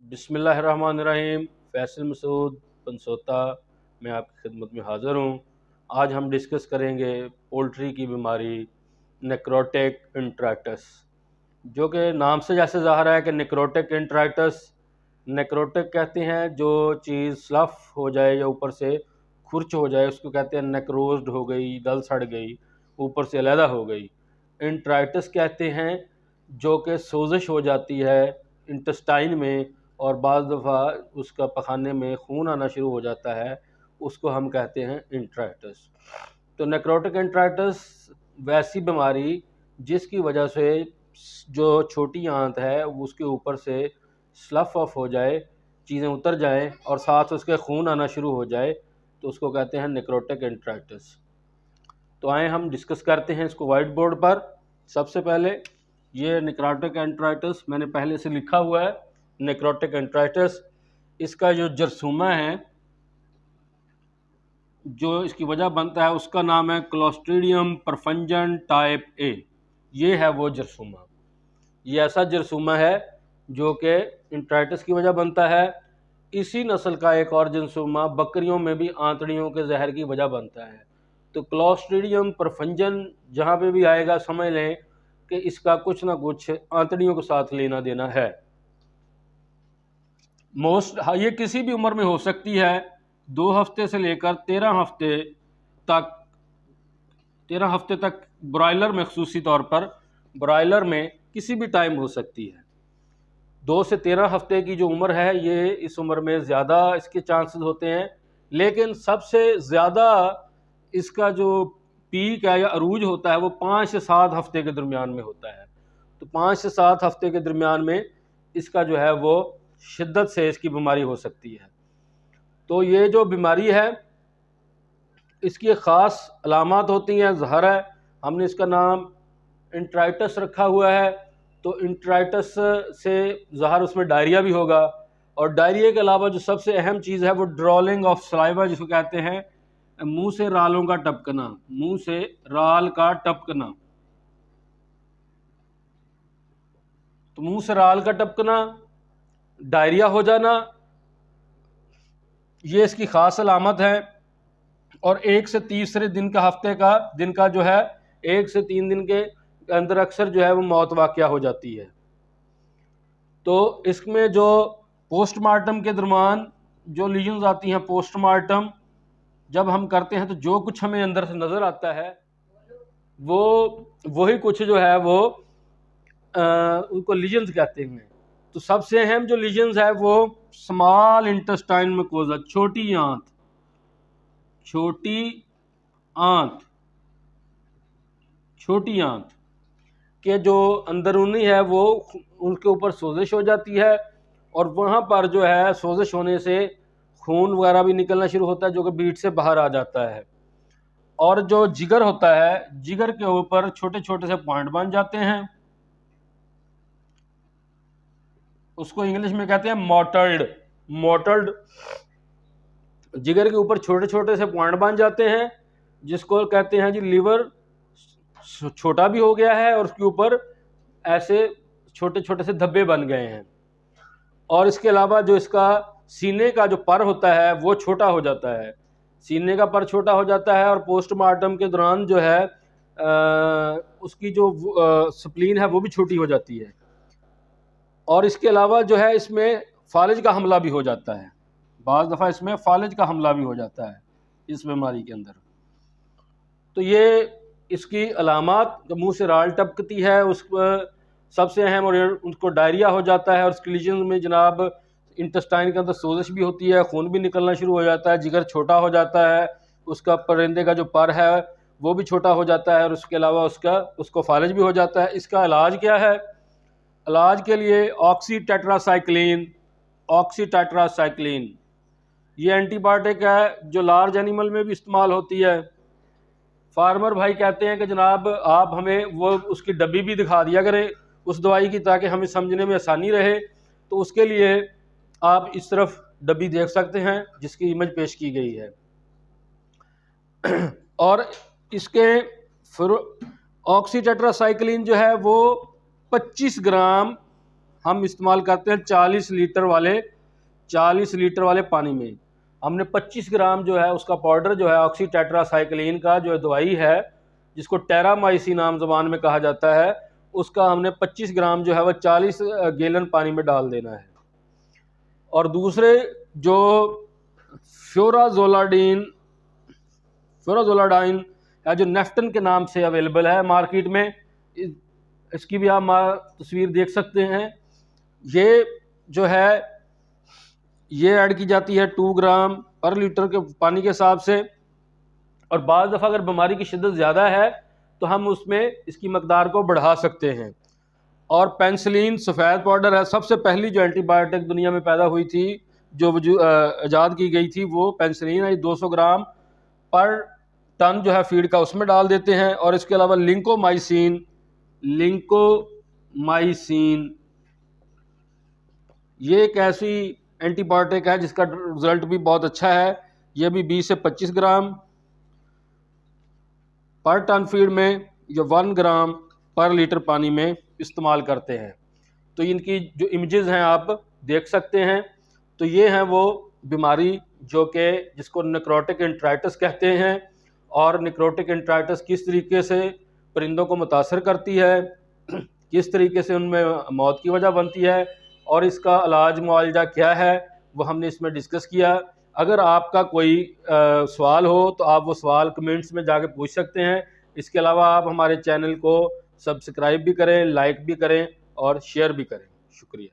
बिस्मिल्लाहिर्रहमानिर्रहीम। फैसल मसूद पंसोता मैं आपकी खिदमत में हाज़िर हूँ। आज हम डिस्कस करेंगे पोल्ट्री की बीमारी नेक्रोटिक इंट्राइटिस, जो कि नाम से जैसे ज़ाहिर है कि नेक्रोटिक इंट्राइटिस, नेक्रोटिक कहते हैं जो चीज़ स्लफ़ हो जाए या ऊपर से खुर्च हो जाए उसको कहते हैं नेक्रोज्ड हो गई, दल सड़ गई, ऊपर से अलहदा हो गई। इंट्राइटिस कहते हैं जो कि सोजिश हो जाती है इंटेस्टाइन में और बाज़ दफ़ा उसका पखाने में खून आना शुरू हो जाता है, उसको हम कहते हैं इंट्राइटिस। तो नेक्रोटिक इंट्राइटिस वैसी बीमारी जिसकी वजह से जो छोटी आंत है उसके ऊपर से स्लफ़ ऑफ हो जाए, चीज़ें उतर जाएं और साथ उसके खून आना शुरू हो जाए, तो उसको कहते हैं नेक्रोटिक इंट्राइटिस। तो आए हम डिस्कस करते हैं इसको वाइट बोर्ड पर। सबसे पहले ये नेक्रोटिक एंट्राइटिस मैंने पहले से लिखा हुआ है। नेक्रोटिक एंट्राइटिस, इसका जो जरसूमा है, जो इसकी वजह बनता है, उसका नाम है क्लोस्ट्रीडियम परफंजन टाइप ए। ये है वो जरसूमा। ये ऐसा जरसूमा है जो कि इंट्राइटिस की वजह बनता है। इसी नस्ल का एक और जरसूमा बकरियों में भी आंतड़ियों के जहर की वजह बनता है। तो क्लोस्ट्रीडियम परफंजन जहाँ पे भी आएगा समझ लें कि इसका कुछ ना कुछ आंतड़ियों के साथ लेना देना है। ये किसी भी उम्र में हो सकती है, 2 हफ्ते से लेकर 13 हफ्ते तक ब्रॉयलर में, खसूसी तौर पर ब्रॉयलर में किसी भी टाइम हो सकती है। 2 से 13 हफ्ते की जो उम्र है, ये इस उम्र में ज़्यादा इसके चांसेस होते हैं, लेकिन सबसे ज़्यादा इसका जो पीक है या अरूज होता है वो 5 से 7 हफ्ते के दरमियान में होता है। तो 5 से 7 हफ्ते के दरमियान में इसका जो है वो शिद्दत से इसकी बीमारी हो सकती है। तो ये जो बीमारी है इसकी ख़ास अलामात होती हैं। ज़हर है, हमने इसका नाम इंट्राइटिस रखा हुआ है। तो इंट्राइटिस से ज़हर उसमें डायरिया भी होगा, और डायरिया के अलावा जो सबसे अहम चीज़ है वो ड्रॉलिंग ऑफ सलाइवा, जिसको कहते हैं मुंह से रालों का टपकना, मुंह से राल का टपकना। तो मुंह से राल का टपकना, डायरिया हो जाना, ये इसकी ख़ास अलामत है। और 1 से तीसरे दिन का, हफ्ते का दिन का जो है 1 से 3 दिन के अंदर अक्सर जो है वो मौत वाक़या हो जाती है। तो इसमें जो पोस्टमार्टम के दरमियान जो लीजन्स आती हैं, पोस्टमार्टम जब हम करते हैं तो जो कुछ हमें अंदर से नज़र आता है वो वही कुछ जो है वो उनको लीजन्स कहते हैं। तो सबसे अहम जो लीजन्स है वो स्मॉल इंटेस्टाइन म्यूकोसा, छोटी आंत, छोटी आंत, छोटी आंत के जो अंदरूनी है वो उनके ऊपर सोजिश हो जाती है, और वहाँ पर जो है सोजिश होने से खून वगैरह भी निकलना शुरू होता है जो कि बीट से बाहर आ जाता है। और जो जिगर होता है, जिगर के ऊपर छोटे छोटे से पॉइंट बन जाते हैं, उसको इंग्लिश में कहते हैं मोटल्ड। मोटल्ड जिगर के ऊपर छोटे छोटे से पॉइंट बन जाते हैं, जिसको कहते हैं जी लीवर छोटा भी हो गया है और उसके ऊपर ऐसे छोटे छोटे से धब्बे बन गए हैं। और इसके अलावा जो इसका सीने का जो पर होता है वो छोटा हो जाता है, सीने का पर छोटा हो जाता है। और पोस्टमार्टम के दौरान जो है उसकी जो स्प्लीन है वो भी छोटी हो जाती है। और इसके अलावा जो है इसमें फालिज का हमला भी हो जाता है, बाज़ दफ़ा इसमें फालिज का हमला भी हो जाता है इस बीमारी के अंदर। तो ये इसकी अलामात, जो मुंह से राल टपकती है उस पर सबसे अहम, और उनको डायरिया हो जाता है, और उसके लीजन में जनाब इंटेस्टाइन के अंदर सोजिश भी होती है, खून भी निकलना शुरू हो जाता है, जिगर छोटा हो जाता है, उसका परिंदे का जो पर है वो भी छोटा हो जाता है, और उसके अलावा उसको फालिज भी हो जाता है। इसका इलाज क्या है? इलाज के लिए ऑक्सीटेट्रासाइक्लिन, ऑक्सीटेट्रासाइक्लिन ये एंटीबायोटिक है जो लार्ज एनिमल में भी इस्तेमाल होती है। फार्मर भाई कहते हैं कि जनाब आप हमें वो उसकी डब्बी भी दिखा दिया करें उस दवाई की, ताकि हमें समझने में आसानी रहे। तो उसके लिए आप इस तरफ डब्बी देख सकते हैं जिसकी इमेज पेश की गई है। और इसके फिर ऑक्सीटेट्रासाइक्लिन जो है वो 25 ग्राम हम इस्तेमाल करते हैं 40 लीटर वाले पानी में। हमने 25 ग्राम जो है उसका पाउडर जो है ऑक्सी टेट्रासाइक्लिन का जो दवाई है, जिसको टेरामाइसिन आम ज़बान में कहा जाता है, उसका हमने 25 ग्राम जो है वह 40 गैलन पानी में डाल देना है। और दूसरे जो फ्योराजोलाडाइन या जो नेफ्टन के नाम से अवेलेबल है मार्केट में, इसकी भी आप तस्वीर देख सकते हैं। ये जो है ये ऐड की जाती है 2 ग्राम पर लीटर के पानी के हिसाब से। और बाज़ दफ़ा अगर बीमारी की शिद्दत ज़्यादा है तो हम उसमें इसकी मकदार को बढ़ा सकते हैं। और पेंसिलिन सफ़ेद पाउडर है, सबसे पहली जो एंटीबायोटिक दुनिया में पैदा हुई थी, जो ईजाद की गई थी, वो पेंसिलिन है। 200 ग्राम पर टन जो है फीड का उसमें डाल देते हैं। और इसके अलावा लिंकोमाइसिन ये एक ऐसी एंटीबायोटिक है जिसका रिजल्ट भी बहुत अच्छा है। ये भी 20 से 25 ग्राम पर टन फीड में या 1 ग्राम पर लीटर पानी में इस्तेमाल करते हैं। तो इनकी जो इमेजेस हैं आप देख सकते हैं। तो ये हैं वो बीमारी जिसको नेक्रोटिक एंट्राइटिस कहते हैं। और नेक्रोटिक एंट्राइटिस किस तरीके से परिंदों को मुतासर करती है, किस तरीके से उनमें मौत की वजह बनती है, और इसका इलाज मुआवजा क्या है, वो हमने इसमें डिस्कस किया। अगर आपका कोई सवाल हो तो आप वो सवाल कमेंट्स में जाके पूछ सकते हैं। इसके अलावा आप हमारे चैनल को सब्सक्राइब भी करें, लाइक भी करें और शेयर भी करें। शुक्रिया।